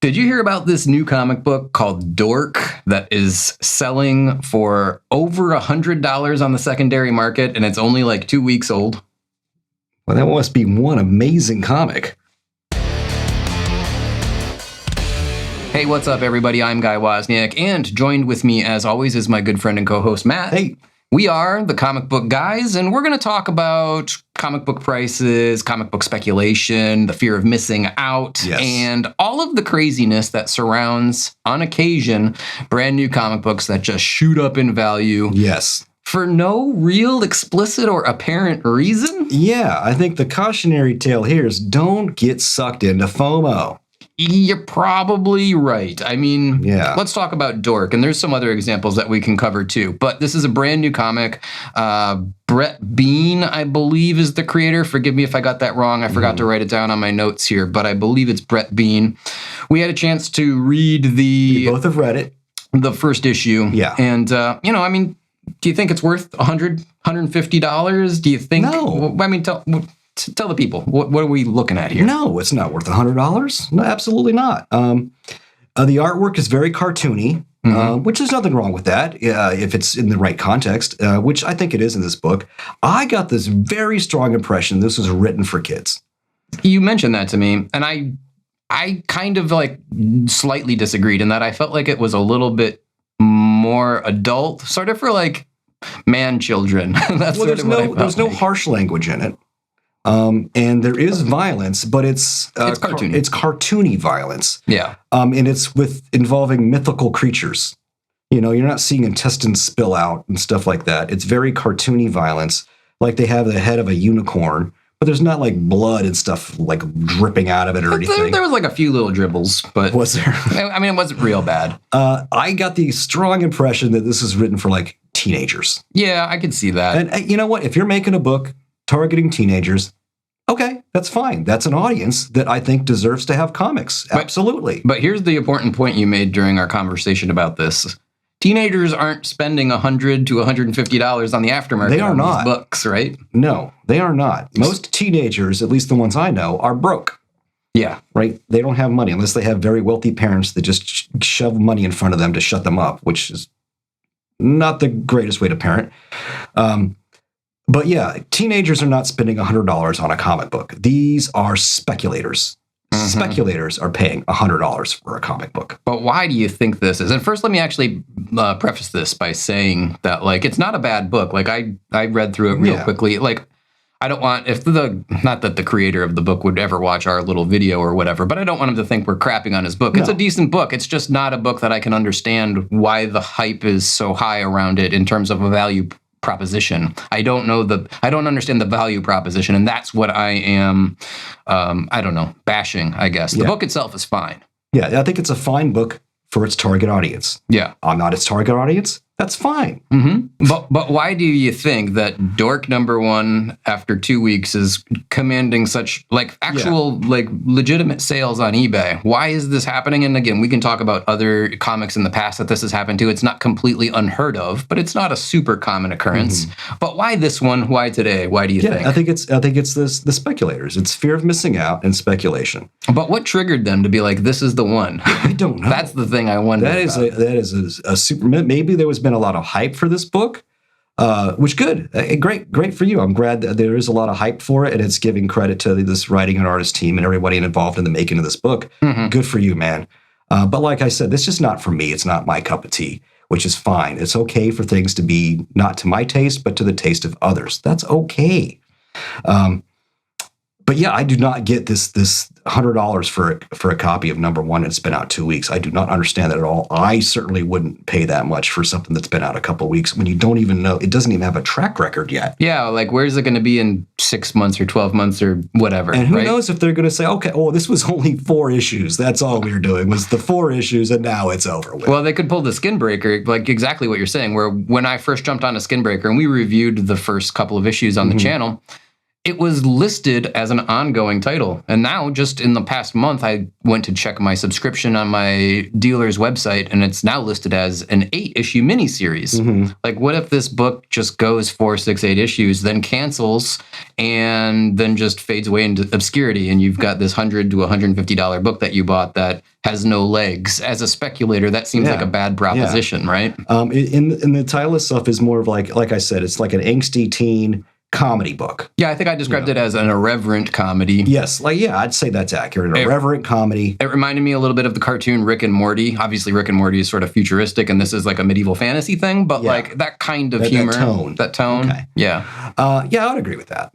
Did you hear about this new comic book called Dork that is selling for over $100 on the secondary market, and it's only like 2 weeks old? Well, that must be one amazing comic. Hey, what's up, everybody? I'm Guy Wozniak, and joined with me, as always, is my good friend and co-host, Matt. Hey. We are the Comic Book Guys, and we're going to talk about comic book prices, comic book speculation, the fear of missing out, Yes. and all of the craziness that surrounds, on occasion, brand new comic books that just shoot up in value. Yes. For no real explicit or apparent reason? Yeah, I think the cautionary tale here is don't get sucked into FOMO. You're probably right. I mean, Yeah. Let's talk about Dork, and there's some other examples that we can cover too. But this is a brand new comic. Brett Bean, I believe, is the creator. Forgive me if I got that wrong. I forgot to write it down on my notes here, but I believe it's Brett Bean. We had a chance to read We both have read it. the first issue. Yeah. And, do you think it's worth $100, $150? Do you think? No. I mean, tell the people, what are we looking at here? No, it's not worth $100. No, absolutely not. The artwork is very cartoony, which is nothing wrong with that if it's in the right context, which I think it is in this book. I got this very strong impression this was written for kids. You mentioned that to me, and I kind of like slightly disagreed in that I felt like it was a little bit more adult, sort of for like man children. That's Well, there's no harsh language in it. And there is violence, but it's cartoony. It's cartoony violence. Yeah. And it's involving mythical creatures. You know, you're not seeing intestines spill out and stuff like that. It's very cartoony violence, like they have the head of a unicorn, but there's not like blood and stuff like dripping out of it or anything. There was like a few little dribbles, but Was there? I mean, it wasn't real bad. I got the strong impression that this is written for like teenagers. Yeah, I could see that. And you know what? If you're making a book targeting teenagers, okay, that's fine. That's an audience that I think deserves to have comics. Absolutely. But here's the important point you made during our conversation about this. Teenagers aren't spending $100 to $150 on the aftermarket. They are on not. these books, right? No, they are not. Most teenagers, at least the ones I know, are broke, Yeah. right? They don't have money unless they have very wealthy parents that just shove money in front of them to shut them up, which is not the greatest way to parent. But yeah, teenagers are not spending $100 on a comic book. These are speculators. Speculators are paying $100 for a comic book. But why do you think this is? And first, let me actually preface this by saying that, like, it's not a bad book. Like, I read through it real quickly. Like, I don't want, not that the creator of the book would ever watch our little video or whatever, but I don't want him to think we're crapping on his book. It's a decent book. It's just not a book that I can understand why the hype is so high around it in terms of a value proposition. I don't understand the value proposition, and that's what I am, bashing, I guess. The book itself is fine. Yeah, I think it's a fine book for its target audience. Yeah. I'm not its target audience. That's fine. But why do you think that Dork #1 after 2 weeks is commanding such like actual like legitimate sales on eBay? Why is this happening? And again, we can talk about other comics in the past that this has happened to. It's not completely unheard of, but it's not a super common occurrence. But why this one? Why today? Why do you think? I think it's the speculators. It's fear of missing out and speculation. But what triggered them to be like, this is the one? I don't know. That's the thing I wonder. That is a super. Maybe there has been a lot of hype for this book, which good, great for you. I'm glad that there is a lot of hype for it, and it's giving credit to this writing and artist team and everybody involved in the making of this book. Good for you, man. But like I said, this is just not for me. It's not my cup of tea, which is fine. It's okay for things to be not to my taste, but to the taste of others. That's okay. But yeah, I do not get this $100 for a copy of #1 that's been out 2 weeks. I do not understand that at all. I certainly wouldn't pay that much for something that's been out a couple of weeks when you don't even know, it doesn't even have a track record yet. Yeah, like where's it going to be in 6 months or 12 months or whatever? And who knows if they're going to say, okay, this was only 4 issues. That's all we were doing was the 4 issues, and now it's over with. Well, they could pull the Skin Breaker, like exactly what you're saying, where when I first jumped on a Skin Breaker and we reviewed the first couple of issues on the channel, it was listed as an ongoing title. And now, just in the past month, I went to check my subscription on my dealer's website, and it's now listed as an 8-issue miniseries. Like, what if this book just goes 4, 6, 8 issues, then cancels, and then just fades away into obscurity, and you've got this $100 to $150 book that you bought that has no legs? As a speculator, that seems like a bad proposition, right? In the title itself is more of like I said, it's like an angsty teen comedy book. Yeah, I think I described it as an irreverent comedy. Yes, I'd say that's accurate. An irreverent comedy. It reminded me a little bit of the cartoon Rick and Morty. Obviously, Rick and Morty is sort of futuristic, and this is like a medieval fantasy thing, but like that kind of humor. That tone. Okay. Yeah. I would agree with that.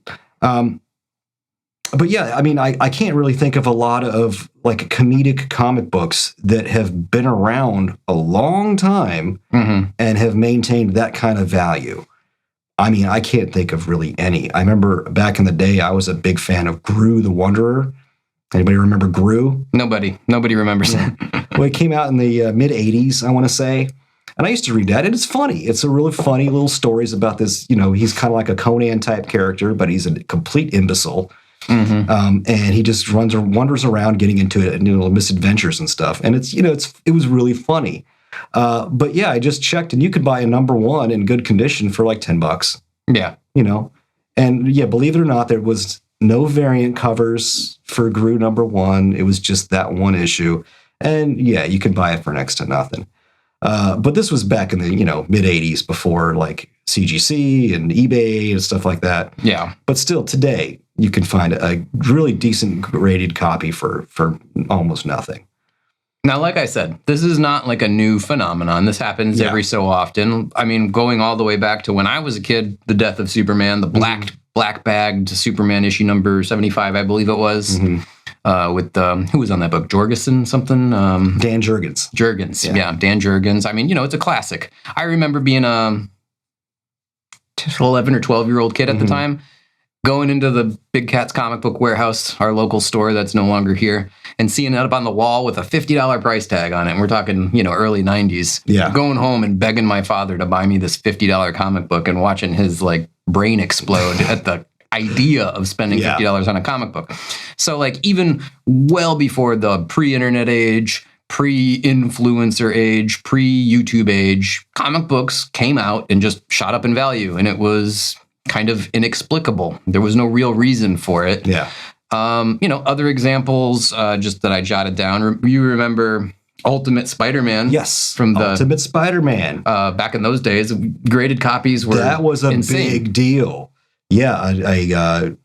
But yeah, I mean, I can't really think of a lot of like comedic comic books that have been around a long time and have maintained that kind of value. I mean, I can't think of really any. I remember back in the day, I was a big fan of Gru the Wanderer. Anybody remember Gru? Nobody remembers that. Well, it came out in the mid 80s, I want to say. And I used to read that, and it's funny. It's a really funny little stories about this, he's kind of like a Conan type character, but he's a complete imbecile. And he just wanders around getting into it, and misadventures and stuff. And it was really funny. But yeah, I just checked, and you could buy a #1 in good condition for like $10. Yeah. And yeah, believe it or not, there was no variant covers for Gru #1. It was just that one issue. And yeah, you could buy it for next to nothing. But this was back in the, mid 80s before like CGC and eBay and stuff like that. Yeah. But still today you can find a really decent graded copy for almost nothing. Now, like I said, this is not like a new phenomenon. This happens every so often. I mean, going all the way back to when I was a kid, the death of Superman, the black bagged Superman issue number 75, I believe it was, with who was on that book? Jorgensen something? Dan Jurgens. Yeah, Dan Jurgens. I mean, it's a classic. I remember being a 11 or 12-year-old kid at the time, going into the Big Cat's comic book warehouse, our local store that's no longer here, and seeing it up on the wall with a $50 price tag on it. And we're talking, early 90s. Yeah. Going home and begging my father to buy me this $50 comic book and watching his like brain explode at the idea of spending $50 on a comic book. So like even well before the pre-internet age, pre-influencer age, pre-YouTube age, comic books came out and just shot up in value. And it was kind of inexplicable. There was no real reason for it. Yeah. Other examples just that I jotted down. You remember Ultimate Spider-Man? Yes. From the Ultimate Spider-Man. Back in those days, graded copies were That was a insane. Big deal. Yeah. A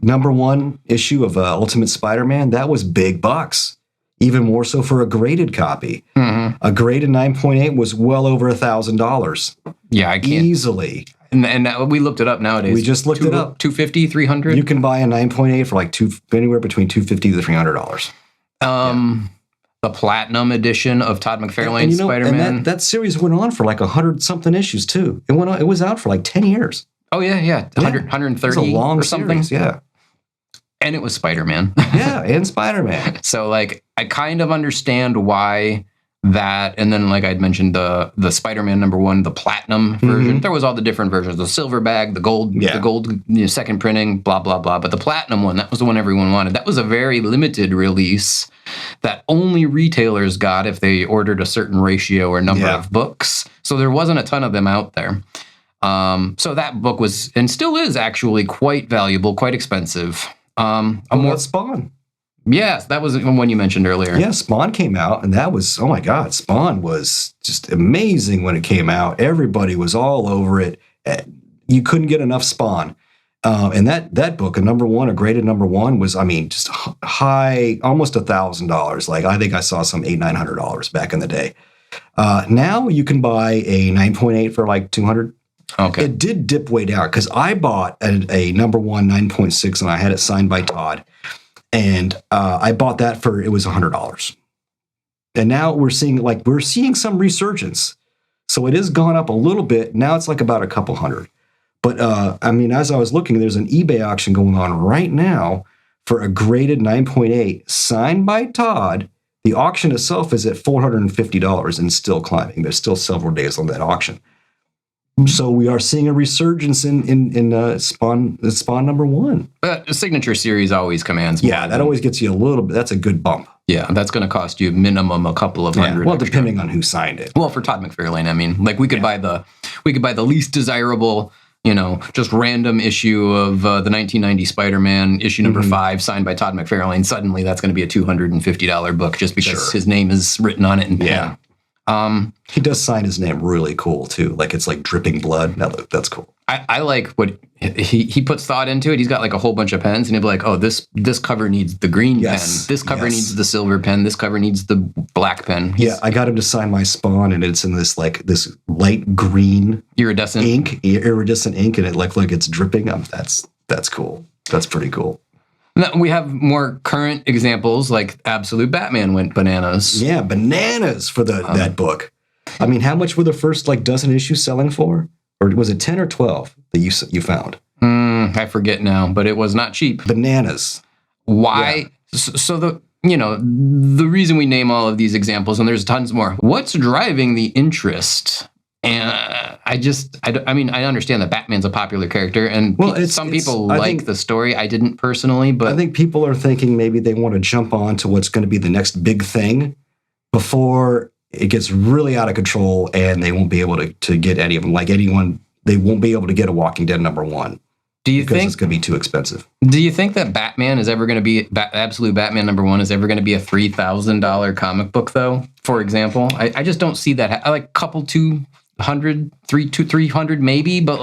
#1 issue of Ultimate Spider-Man, that was big bucks. Even more so for a graded copy. A graded 9.8 was well over $1,000. Yeah, I can't. Easily. And we looked it up nowadays. We just looked it up. $250, $300. You can buy a 9.8 for like anywhere between $250 to $300. The Platinum edition of Todd McFarlane's Spider-Man. And that series went on for like 100-something issues too. It was out for like 10 years. Oh yeah. 130 It's a long or something. series, yeah. And it was Spider-Man. Yeah, and Spider-Man. So like I kind of understand why that, and then like I'd mentioned the Spider-Man #1, the Platinum version. There was all the different versions, the silver bag, the gold, second printing, blah blah blah. But the Platinum one, that was the one everyone wanted. That was a very limited release that only retailers got if they ordered a certain ratio or number of books. So there wasn't a ton of them out there. So that book was and still is actually quite valuable, quite expensive. What Spawn? Yes, that was one you mentioned earlier. Yeah, Spawn came out, and that was, oh my God, Spawn was just amazing when it came out. Everybody was all over it. You couldn't get enough Spawn. And that book, a graded #1, was, just high, almost $1,000. Like, I think I saw some $800-900 back in the day. Now you can buy a 9.8 for like $200. Okay. It did dip way down because I bought a #1 9.6 and I had it signed by Todd. And I bought that it was $100. And now we're seeing some resurgence. So it has gone up a little bit. Now it's like about a couple hundred. But as I was looking, there's an eBay auction going on right now for a graded 9.8 signed by Todd. The auction itself is at $450 and still climbing. There's still several days on that auction. So we are seeing a resurgence in Spawn number 1. A signature series always commands more. Yeah, that always gets you a little bit. That's a good bump. Yeah, that's going to cost you minimum a couple of hundred. Well, extra. depending on who signed it. Well, for Todd McFarlane, I mean, like we could buy the least desirable, just random issue of the 1990 Spider-Man issue number 5 signed by Todd McFarlane. Suddenly, that's going to be a $250 book just because his name is written on it in pen. He does sign his name really cool too. Like it's like dripping blood. That's cool. I like what he puts thought into it. He's got like a whole bunch of pens, and he'll be like, "Oh, this cover needs the green pen. This cover needs the silver pen. This cover needs the black pen." I got him to sign my Spawn, and it's in this light green iridescent ink, and it like it's dripping. That's cool. That's pretty cool. Now, we have more current examples, like Absolute Batman went bananas. Yeah, bananas for that book. I mean, how much were the first dozen issues selling for? Or was it 10 or 12 that you found? I forget now, but it was not cheap. Bananas. Why? Yeah. So the reason we name all of these examples, and there's tons more, what's driving the interest? And I understand that Batman's a popular character, and some people like the story. I didn't personally, but I think people are thinking maybe they want to jump on to what's going to be the next big thing before it gets really out of control, and they won't be able to get any of them. Like anyone, they won't be able to get a Walking Dead number 1. Because it's going to be too expensive. Do you think that Batman is ever going to be Absolute Batman number 1 is ever going to be a $3,000 comic book though? For example, I just don't see that. I like couple 200, 300 maybe, but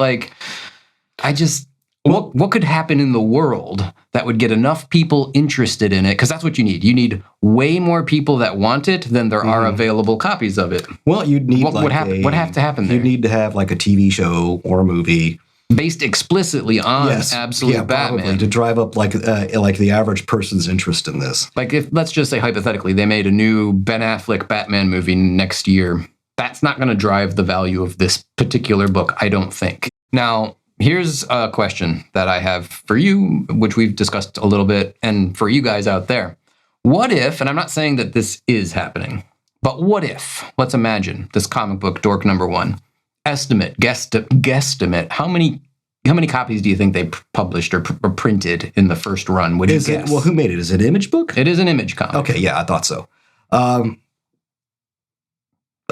what could happen in the world that would get enough people interested in it? Because that's what you need. You need way more people that want it than there are available copies of it. Well, you'd need what have to happen there? You'd need to have like a TV show or a movie based explicitly on Absolute Batman, probably, to drive up like the average person's interest in this. Like if let's just say hypothetically they made a new Ben Affleck Batman movie next year, that's not going to drive the value of this particular book, I don't think. Now, here's a question that I have for you, which we've discussed a little bit, and for you guys out there. What if, and I'm not saying that this is happening, but what if, let's imagine this comic book, Dork number 1, guesstimate, how many copies do you think they published or printed in the first run? Would you guess? Well, who made it? Is it an Image book? It is an Image comic. Okay, yeah, I thought so.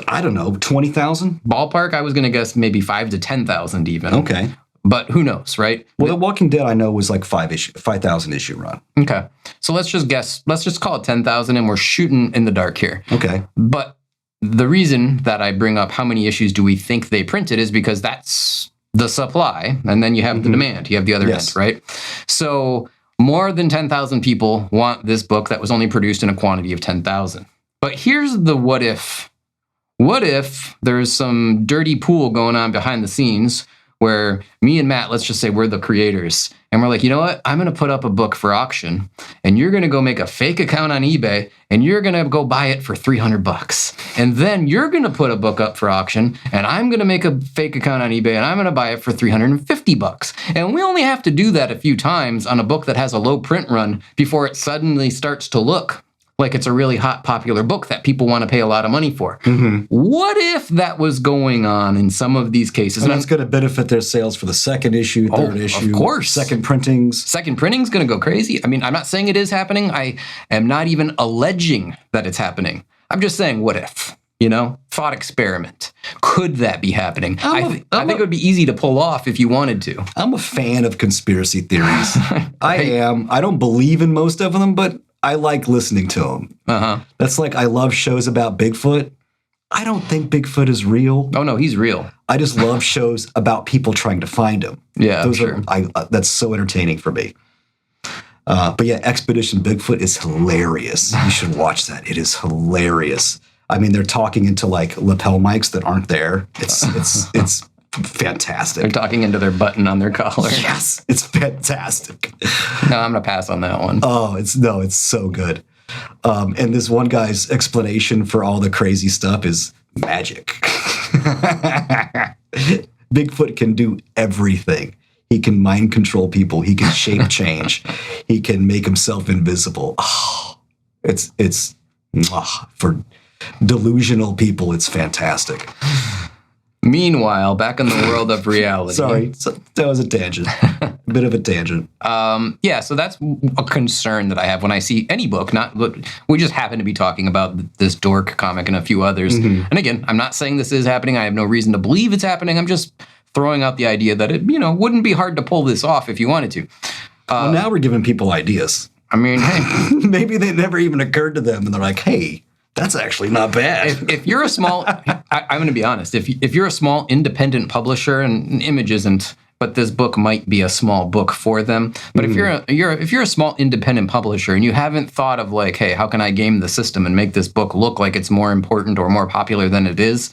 I don't know, 20,000? Ballpark, I was going to guess maybe 5,000 to 10,000 even. Okay. But who knows, right? Well, The Walking Dead I know was like 5,000 issue run. Okay. So let's just guess. Let's just call it 10,000 and we're shooting in the dark here. Okay. But the reason that I bring up how many issues do we think they printed is because that's the supply. And then you have the demand. You have the other end, right? So more than 10,000 people want this book that was only produced in a quantity of 10,000. But here's the what if. What if there's some dirty pool going on behind the scenes where me and Matt, let's just say we're the creators, and we're like, you know what? I'm going to put up a book for auction, and you're going to go make a fake account on eBay, and you're going to go buy it for $300. And then you're going to put a book up for auction, and I'm going to make a fake account on eBay, and I'm going to buy it for $350. And we only have to do that a few times on a book that has a low print run before it suddenly starts to look like it's a really hot, popular book that people want to pay a lot of money for. What if that was going on in some of these cases? And that's going to benefit their sales for the second issue, third issue. Of course. Second printings. Second printing's going to go crazy. I mean, I'm not saying it is happening. I am not even alleging that it's happening. I'm just saying, what if? Thought experiment. Could that be happening? I think it would be easy to pull off if you wanted to. I'm a fan of conspiracy theories. I am. I don't believe in most of them, but I like listening to them. That's like I love shows about Bigfoot. I don't think Bigfoot is real. Oh, no, he's real. I just love shows about people trying to find him. Yeah, that's so entertaining for me. But yeah, Expedition Bigfoot is hilarious. You should watch that. It is hilarious. I mean, they're talking into like lapel mics that aren't there. It's fantastic. They're talking into their button on their collar. Yes, it's fantastic. No, I'm gonna pass on that one. Oh, it's so good. And this one guy's explanation for all the crazy stuff is magic. Bigfoot can do everything. He can mind control people. He can shape change. He can make himself invisible. Oh, it's for delusional people. It's fantastic. Meanwhile, back in the world of reality. Sorry, that was a tangent. A bit of a tangent. Yeah, so that's a concern that I have when I see any book. We just happen to be talking about this Dork comic and a few others. And again, I'm not saying this is happening. I have no reason to believe it's happening. I'm just throwing out the idea that it, wouldn't be hard to pull this off if you wanted to. Well, now we're giving people ideas. I mean, hey. Maybe they never even occurred to them, and they're like, hey, that's actually not bad. If you're a small, I'm going to be honest. If you're a small independent publisher, and Image isn't, but this book might be a small book for them. But if you're a small independent publisher and you haven't thought of like, hey, how can I game the system and make this book look like it's more important or more popular than it is?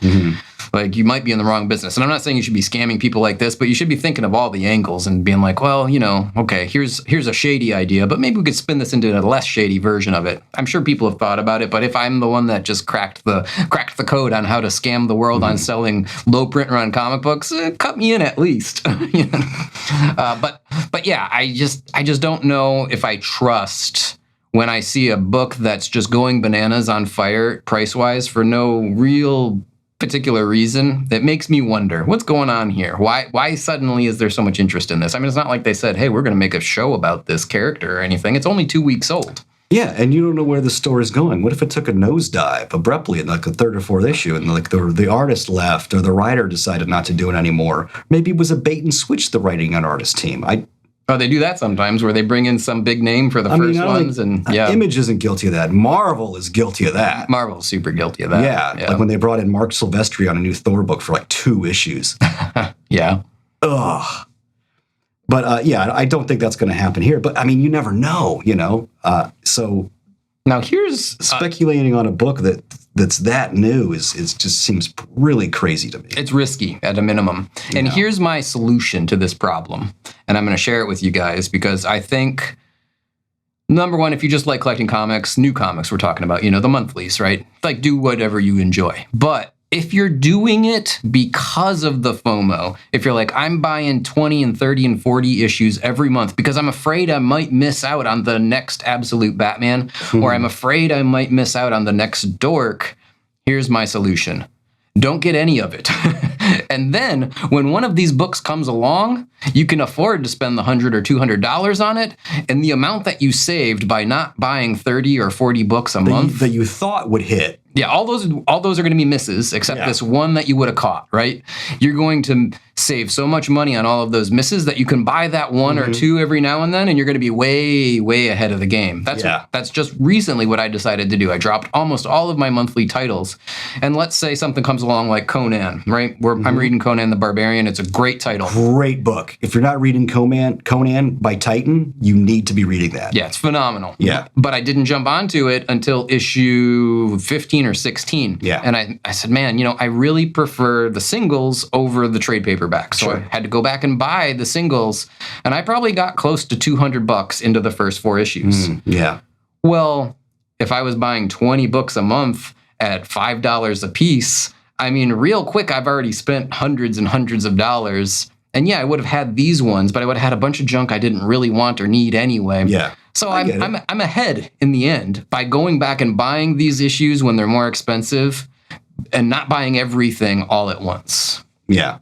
Like, you might be in the wrong business. And I'm not saying you should be scamming people like this, but you should be thinking of all the angles and being like, well, okay, here's a shady idea, but maybe we could spin this into a less shady version of it. I'm sure people have thought about it, but if I'm the one that just cracked the code on how to scam the world on selling low print run comic books, cut me in at least. But yeah, I just don't know if I trust when I see a book that's just going bananas on fire price-wise for no real particular reason. That makes me wonder what's going on here. Why suddenly is there so much interest in this? I mean, it's not like they said, hey, we're going to make a show about this character or anything. It's only 2 weeks old. Yeah, and you don't know where the story's going. What if it took a nosedive abruptly in like the third or fourth issue, and like the artist left or the writer decided not to do it anymore? Maybe it was a bait and switch, the writing and artist team. They do that sometimes where they bring in some big name for the first ones. Image isn't guilty of that. Marvel is guilty of that. Marvel's super guilty of that. Yeah, like when they brought in Mark Silvestri on a new Thor book for like 2 issues. Yeah. Ugh. But I don't think that's going to happen here. But I mean, you never know, So now here's speculating on a book that's that new is just seems really crazy to me. It's risky at a minimum. And here's my solution to this problem. And I'm going to share it with you guys because I think, number one, if you just like collecting comics, new comics we're talking about, the monthlies, right? Like, do whatever you enjoy. But if you're doing it because of the FOMO, if you're like, I'm buying 20 and 30 and 40 issues every month because I'm afraid I might miss out on the next Absolute Batman, or I'm afraid I might miss out on the next Dork, here's my solution. Don't get any of it. And then when one of these books comes along, you can afford to spend the $100 or $200 on it. And the amount that you saved by not buying 30 or 40 books a month that you thought would hit. Yeah, all those are going to be misses, except this one that you would have caught, right? You're going to save so much money on all of those misses that you can buy that one or two every now and then, and you're going to be way, way ahead of the game. That's just recently what I decided to do. I dropped almost all of my monthly titles, and let's say something comes along like Conan, right? I'm reading Conan the Barbarian. It's a great title. Great book. If you're not reading Conan by Titan, you need to be reading that. Yeah, it's phenomenal. Yeah. But I didn't jump onto it until issue 15 or 16. Yeah. And I said, man, I really prefer the singles over the trade paperback. So I had to go back and buy the singles, and I probably got close to $200 into the first 4 issues. Yeah. Well, if I was buying 20 books a month at $5 a piece, I mean, real quick, I've already spent hundreds and hundreds of dollars. And yeah, I would have had these ones, but I would have had a bunch of junk I didn't really want or need anyway. Yeah. So I'm ahead in the end by going back and buying these issues when they're more expensive and not buying everything all at once. Yeah.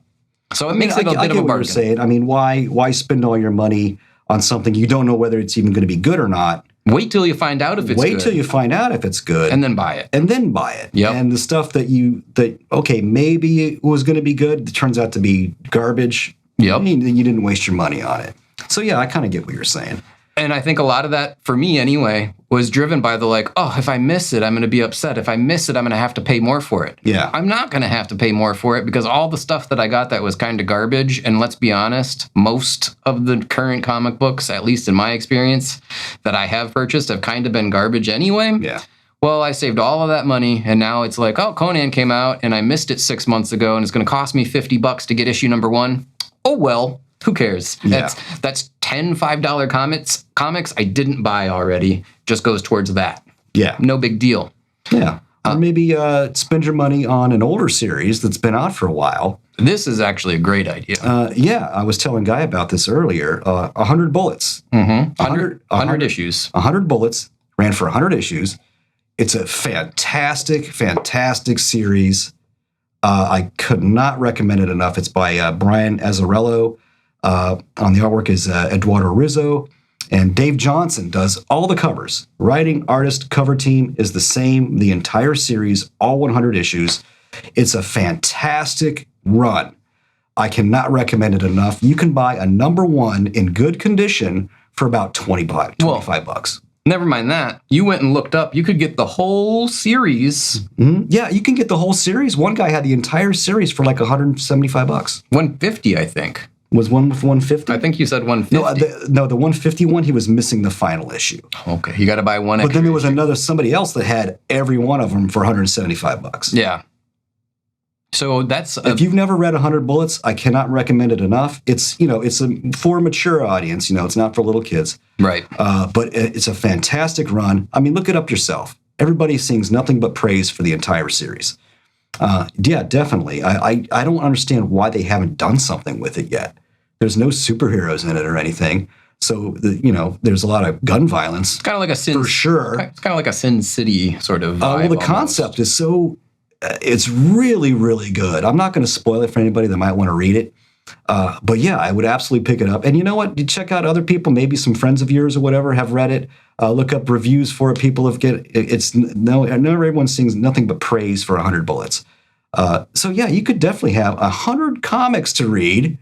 So it makes it a bit of a bargain. What you're saying. I mean, why spend all your money on something you don't know whether it's even going to be good or not? Wait till you find out if it's good. Wait till you find out if it's good. And then buy it. Yep. And the stuff that maybe it was going to be good, it turns out to be garbage. Yep. You didn't waste your money on it. So yeah, I kind of get what you're saying. And I think a lot of that, for me anyway, was driven by the if I miss it, I'm going to be upset. If I miss it, I'm going to have to pay more for it. Yeah. I'm not going to have to pay more for it because all the stuff that I got that was kind of garbage, and let's be honest, most of the current comic books, at least in my experience, that I have purchased have kind of been garbage anyway. Yeah. Well, I saved all of that money, and now it's like, oh, Conan came out, and I missed it 6 months ago, and it's going to cost me $50 to get issue number 1. Oh, well. Who cares? Yeah. That's 10 $5 comics I didn't buy already. Just goes towards that. Yeah. No big deal. Yeah. Or maybe spend your money on an older series that's been out for a while. This is actually a great idea. I was telling Guy about this earlier. 100 Bullets. 100 issues. 100 Bullets. Ran for 100 issues. It's a fantastic, fantastic series. I could not recommend it enough. It's by Brian Azzarello. On the artwork is Eduardo Rizzo. And Dave Johnson does all the covers. Writing, artist, cover team is the same, the entire series, all 100 issues. It's a fantastic run. I cannot recommend it enough. You can buy a number 1 in good condition for about $25. Never mind that. You went and looked up. You could get the whole series. Mm-hmm. Yeah, you can get the whole series. One guy had the entire series for like $175. $150, I think. Was one with 150? I think you said 150. No, the 150 one, he was missing the final issue. Okay, you got to buy one. But then there was somebody else that had every one of them for $175. Yeah. So that's if you've never read 100 Bullets, I cannot recommend it enough. It's for a mature audience. It's not for little kids. Right. But it's a fantastic run. I mean, look it up yourself. Everybody sings nothing but praise for the entire series. Yeah, definitely. I don't understand why they haven't done something with it yet. There's no superheroes in it or anything. So, there's a lot of gun violence. It's kind of like a Sin, for sure. It's kind of like a Sin City sort of vibe. Well, the concept is so, it's really, really good. I'm not going to spoil it for anybody that might want to read it. But yeah, I would absolutely pick it up. And you know what? You check out other people, maybe some friends of yours or whatever have read it. Look up reviews for it. People have everyone sings nothing but praise for 100 Bullets. So yeah, you could definitely have 100 comics to read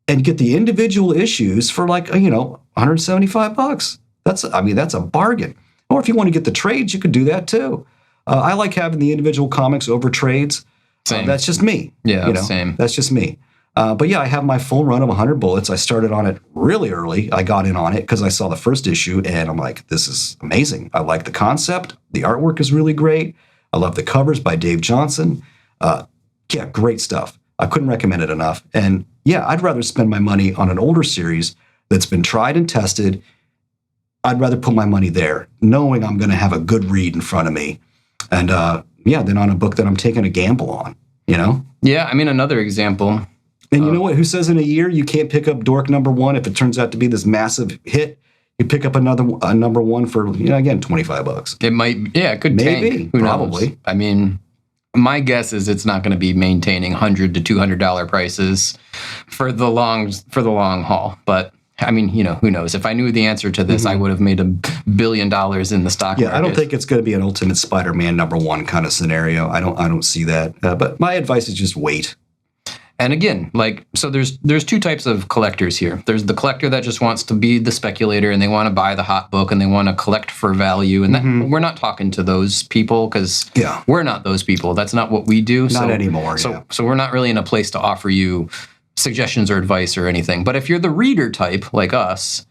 and get the individual issues for like, $175. That's a bargain. Or if you want to get the trades, you could do that too. I like having the individual comics over trades. Same. That's just me. Yeah, same. That's just me. But yeah, I have my full run of 100 Bullets. I started on it really early. I got in on it because I saw the first issue and I'm like, this is amazing. I like the concept. The artwork is really great. I love the covers by Dave Johnson. Yeah, great stuff. I couldn't recommend it enough. And yeah, I'd rather spend my money on an older series that's been tried and tested. I'd rather put my money there, knowing I'm going to have a good read in front of me. And than on a book that I'm taking a gamble on, Yeah, another example. And you know what? Who says in a year you can't pick up Dork #1 if it turns out to be this massive hit? You pick up a number 1 for, again, $25. It might, it could maybe, tank. Who probably. knows? My guess is it's not going to be maintaining $100 to $200 prices for the long haul. But who knows? If I knew the answer to this, I would have made $1 billion in the stock market. I don't think it's going to be an Ultimate Spider-Man #1 kind of scenario. I don't see that. But my advice is just wait. And again, so there's two types of collectors here. There's the collector that just wants to be the speculator and they want to buy the hot book and they want to collect for value. And we're not talking to those people because we're not those people. That's not what we do. Not anymore. So we're not really in a place to offer you suggestions or advice or anything. But if you're the reader type like us,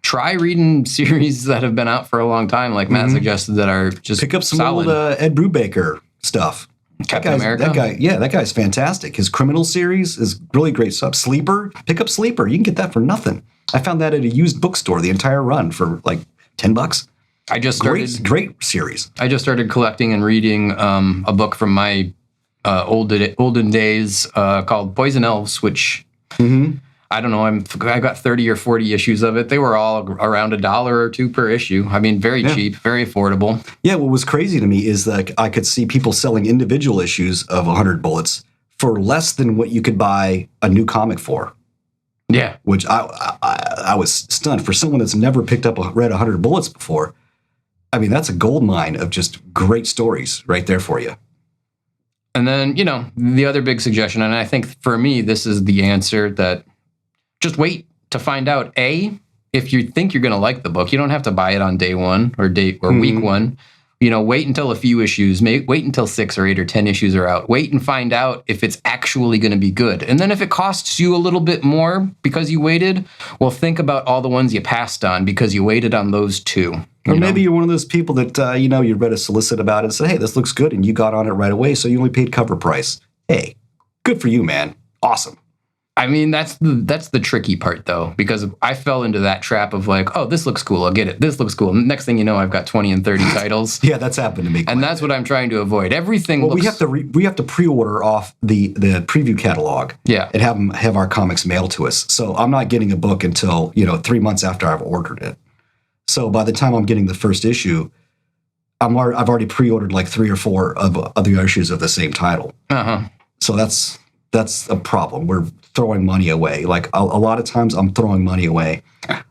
try reading series that have been out for a long time, like Matt suggested, that are just pick up some solid. Old Ed Brubaker stuff. Captain America? That guy's fantastic. His criminal series is really great stuff. Sleeper, pick up Sleeper. You can get that for nothing. I found that at a used bookstore, the entire run for like $10. I just started great series. I just started collecting and reading a book from my olden days called Poison Elves, which I don't know. I got 30 or 40 issues of it. They were all around $1 or $2 per issue. Very cheap, very affordable. Yeah, what was crazy to me is that I could see people selling individual issues of 100 Bullets for less than what you could buy a new comic for. Yeah, which I was stunned for someone that's never read 100 Bullets before. That's a gold mine of just great stories right there for you. And then the other big suggestion, and I think for me this is the answer, that just wait to find out. If you think you're going to like the book, you don't have to buy it on day one or week one. Wait until a few issues. Wait until 6 or 8 or 10 issues are out. Wait and find out if it's actually going to be good. And then if it costs you a little bit more because you waited, well, think about all the ones you passed on because you waited on those too. Or maybe you're one of those people that, you read a solicit about it and said, hey, this looks good. And you got on it right away. So you only paid cover price. Hey, good for you, man. Awesome. That's the tricky part, though, because I fell into that trap of like, oh, this looks cool. I'll get it. This looks cool. Next thing you know, I've got 20 and 30 titles. Yeah, that's happened to me. And that's what I'm trying to avoid. Everything looks... we have to pre-order off the preview catalog. Yeah. And have our comics mailed to us. So I'm not getting a book until, 3 months after I've ordered it. So by the time I'm getting the first issue, I've already pre-ordered like 3 or 4 of other issues of the same title. So that's a problem. We're throwing money away. Like a lot of times I'm throwing money away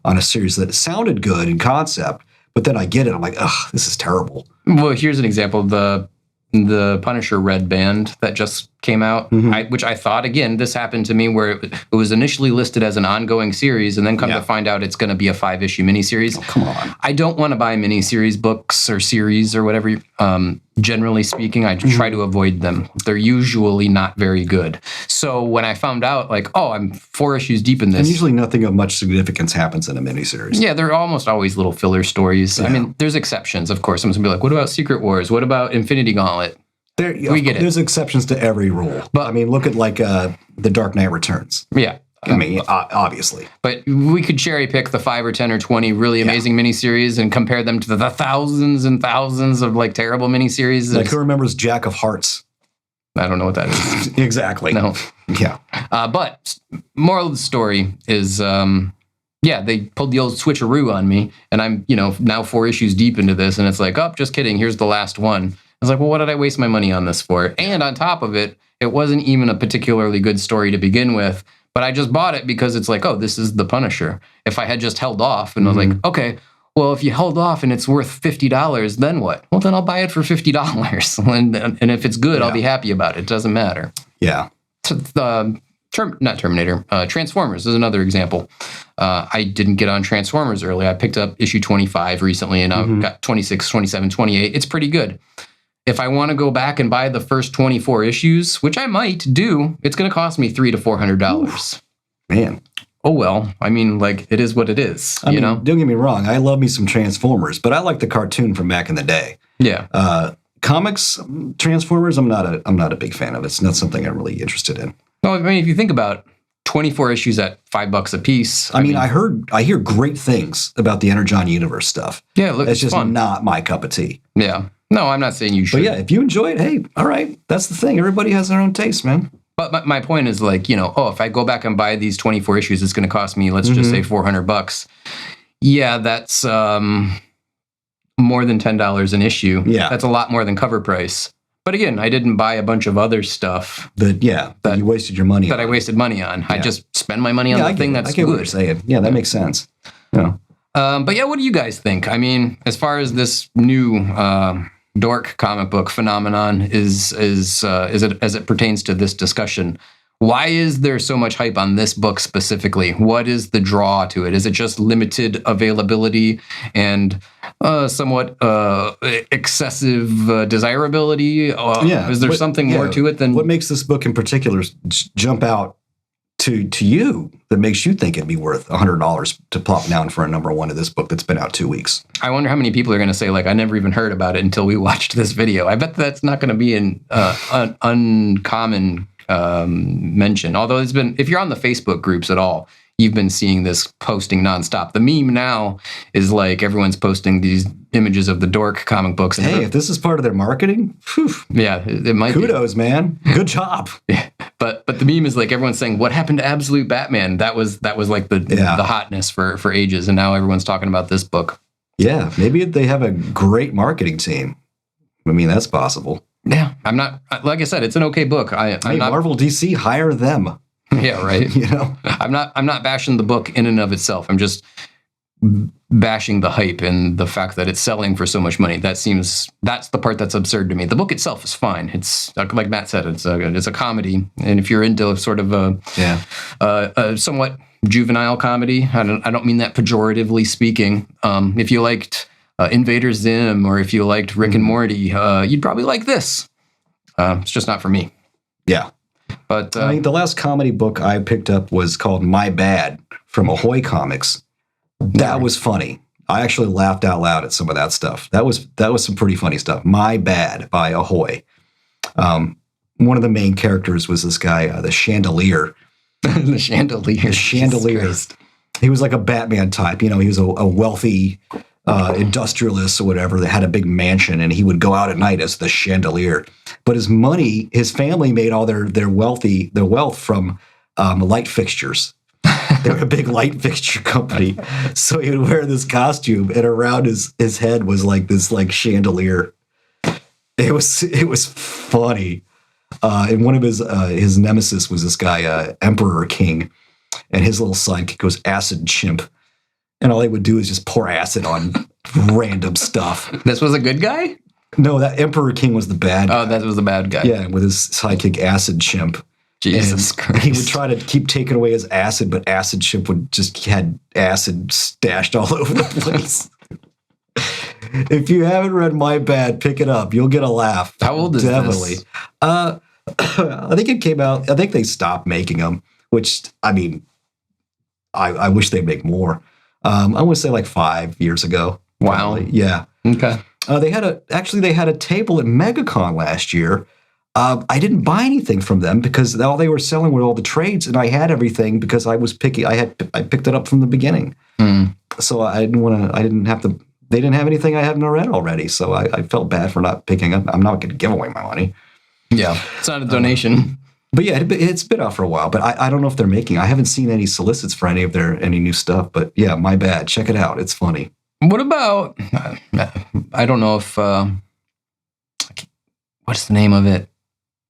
on a series that sounded good in concept, but then I get it. I'm like, ugh, this is terrible. Well, here's an example. The Punisher Red Band that just came out, which I thought, again, this happened to me where it was initially listed as an ongoing series and then come to find out it's going to be a 5-issue miniseries. Oh, come on. I don't want to buy miniseries books or series or whatever. Generally speaking, I try to avoid them. They're usually not very good. So when I found out, like, oh, I'm 4 issues deep in this. And usually nothing of much significance happens in a miniseries. Yeah, they're almost always little filler stories. Yeah. I mean, there's exceptions, of course. Someone's going to be like, what about Secret Wars? What about Infinity Gauntlet? We get it. There's exceptions to every rule. But I mean, look at like The Dark Knight Returns. Yeah. I mean, obviously. But we could cherry pick the 5 or 10 or 20 really amazing miniseries and compare them to the thousands and thousands of like terrible miniseries. Like, who remembers Jack of Hearts? I don't know what that is. Exactly. No. Yeah. But moral of the story is, they pulled the old switcheroo on me, and I'm, now 4 issues deep into this, and it's like, oh, just kidding. Here's the last one. I was like, well, what did I waste my money on this for? And on top of it, it wasn't even a particularly good story to begin with. But I just bought it because it's like, oh, this is the Punisher. If I had just held off and I was like, okay, well, if you held off and it's worth $50, then what? Well, then I'll buy it for $50. And if it's good, I'll be happy about it. It doesn't matter. Yeah. Not Terminator. Transformers is another example. I didn't get on Transformers early. I picked up issue 25 recently, and I've got 26, 27, 28. It's pretty good. If I want to go back and buy the first 24 issues, which I might do, it's going to cost me $300 to $400. Man. Oh, well. I mean, like, it is what it is, you know? Don't get me wrong. I love me some Transformers, but I like the cartoon from back in the day. Yeah. Comics, Transformers, I'm not a big fan of. It's not something I'm really interested in. Well, I mean, if you think about 24 issues at $5 a piece. I mean, I hear great things about the Energon Universe stuff. Yeah, look, it's just fun. Not my cup of tea. Yeah. No, I'm not saying you should. But yeah, if you enjoy it, hey, all right. That's the thing. Everybody has their own taste, man. But my point is like, if I go back and buy these 24 issues, it's going to cost me, let's just say $400. Yeah, that's more than $10 an issue. Yeah. That's a lot more than cover price. But again, I didn't buy a bunch of other stuff that you wasted your money on. I wasted money on. I just spend my money on the thing that's good. What you're saying. Yeah, that makes sense. Yeah. But yeah, what do you guys think? I mean, as far as this new Dork comic book phenomenon is as it pertains to this discussion, why is there so much hype on this book specifically? What is the draw to it? Is it just limited availability and somewhat excessive desirability? Is there something more to it than... What makes this book in particular jump out to you that makes you think it'd be worth $100 to plop down for a number 1 of this book that's been out 2 weeks? I wonder how many people are going to say, like, I never even heard about it until we watched this video. I bet that's not going to be an uncommon mention. Although it's been, if you're on the Facebook groups at all, you've been seeing this posting nonstop. The meme now is like everyone's posting these images of the Dork comic books. And hey, if this is part of their marketing, whew, yeah, it might kudos, man. Good job. Yeah. But the meme is like everyone's saying, what happened to Absolute Batman? That was like the hotness for ages. And now everyone's talking about this book. Yeah, maybe they have a great marketing team. I mean, that's possible. Yeah, I'm not, like I said, it's an okay book. I'm not, Marvel, DC, hire them. Yeah, right. I'm not bashing the book in and of itself. I'm just bashing the hype and the fact that it's selling for so much money. That's the part that's absurd to me. The book itself is fine. It's like Matt said, it's a comedy, and if you're into sort of a somewhat juvenile comedy, I don't mean that pejoratively speaking. If you liked Invader Zim or if you liked Rick and Morty, you'd probably like this. It's just not for me. Yeah. But I mean, the last comedy book I picked up was called My Bad from Ahoy Comics. That was funny. I actually laughed out loud at some of that stuff. That was some pretty funny stuff. My Bad by Ahoy. One of the main characters was this guy, the Chandelier. The Chandelier. He was like a Batman type. He was a wealthy industrialist or whatever that had a big mansion, and he would go out at night as the Chandelier. But his family made all their wealth from light fixtures. They were a big light fixture company. So he would wear this costume, and around his head was like this like chandelier. It was funny. And one of his nemesis was this guy, Emperor King, and his little sidekick was Acid Chimp. And all they would do is just pour acid on random stuff. This was a good guy? No, that Emperor King was the bad guy. Oh, that was the bad guy. Yeah, with his sidekick Acid Chimp. Jesus Christ. He would try to keep taking away his acid, but Acid Chimp would just had acid stashed all over the place. If you haven't read My Bad, pick it up. You'll get a laugh. How old is this? I think it came out, I think they stopped making them, which, I mean, I wish they'd make more. I would say like 5 years ago. Wow. Probably. Yeah. Okay. They had a table at MegaCon last year. I didn't buy anything from them because all they were selling were all the trades, and I had everything because I was picky. I picked it up from the beginning. So I didn't have to. They didn't have anything I hadn't read already, so I felt bad for not picking up. I'm not going to give away my money. Yeah, it's not a donation. But yeah, it's been out for a while. But I don't know if they're making. I haven't seen any solicits for any new stuff. But yeah, My Bad. Check it out. It's funny. What about? I don't know if. What's the name of it?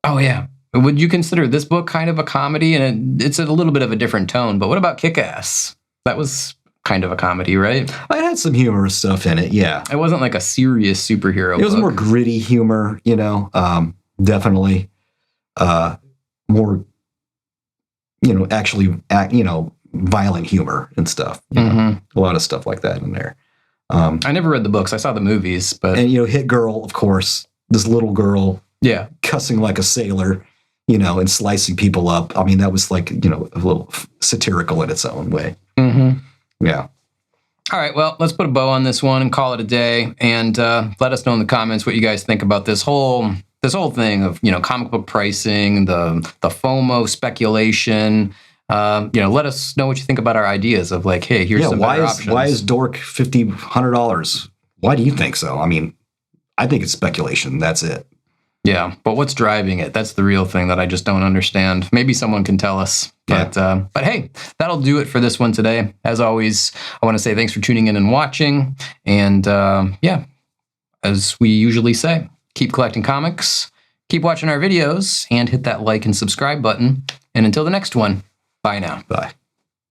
Oh yeah. Would you consider this book kind of a comedy? And it's a little bit of a different tone. But what about Kick-Ass? That was kind of a comedy, right? I had some humorous stuff in it. Yeah, it wasn't like a serious superhero book. It was more gritty humor. Definitely. More, actually, violent humor and stuff. A lot of stuff like that in there. I never read the books. I saw the movies, but Hit Girl, of course, this little girl, cussing like a sailor, and slicing people up. I mean, that was like, a little satirical in its own way. Yeah. All right. Well, let's put a bow on this one and call it a day. And let us know in the comments what you guys think about this whole thing of, comic book pricing, the FOMO speculation. Let us know what you think about our ideas of like, hey, here's some better options. Why is Dork $100? Why do you think so? I mean, I think it's speculation. That's it. Yeah, but what's driving it? That's the real thing that I just don't understand. Maybe someone can tell us. But hey, that'll do it for this one today. As always, I want to say thanks for tuning in and watching. And as we usually say, keep collecting comics, keep watching our videos, and hit that like and subscribe button. And until the next one, bye now. Bye.